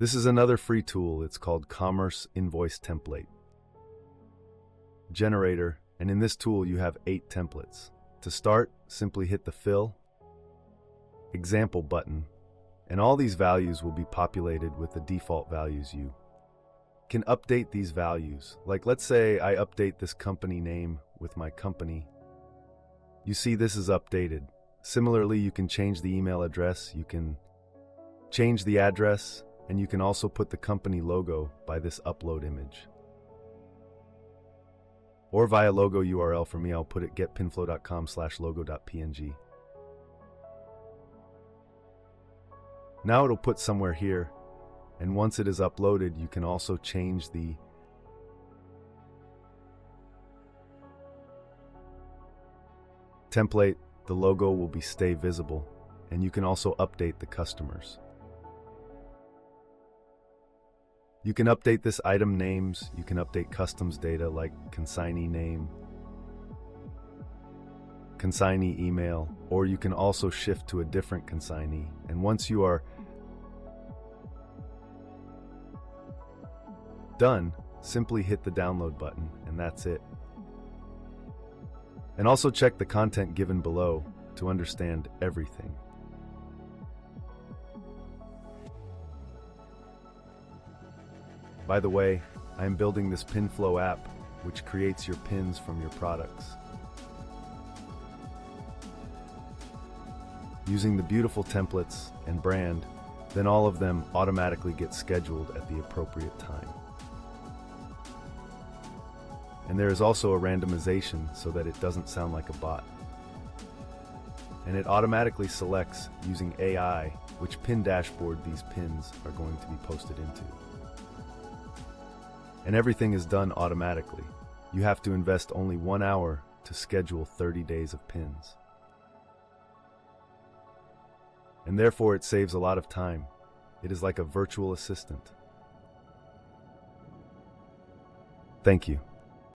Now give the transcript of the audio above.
This is another free tool. It's called Commerce Invoice Template Generator, and in this tool you have 8 templates. To start, simply hit the Fill Example button, and all these values will be populated with the default values. You can update these values. Like, let's say I update this company name with my company. You see this is updated. Similarly, you can change the email address, you can change the address, and you can also put the company logo by this upload image. Or via logo URL. For me, I'll put it getpinflow.com/logo.png. Now it'll put somewhere here, and once it is uploaded, you can also change the template. The logo will stay visible, and you can also update the customers. You can update this item names, you can update customs data like consignee name, consignee email, or you can also shift to a different consignee. And once you are done, simply hit the download button, and that's it. And also check the content given below to understand everything. By the way, I am building this PinFlow app, which creates your pins from your products. Using the beautiful templates and brand, then all of them automatically get scheduled at the appropriate time. And there is also a randomization so that it doesn't sound like a bot. And it automatically selects, using AI, which pin dashboard these pins are going to be posted into. And everything is done automatically. You have to invest only 1 hour to schedule 30 days of pins. And therefore it saves a lot of time. It is like a virtual assistant. Thank you.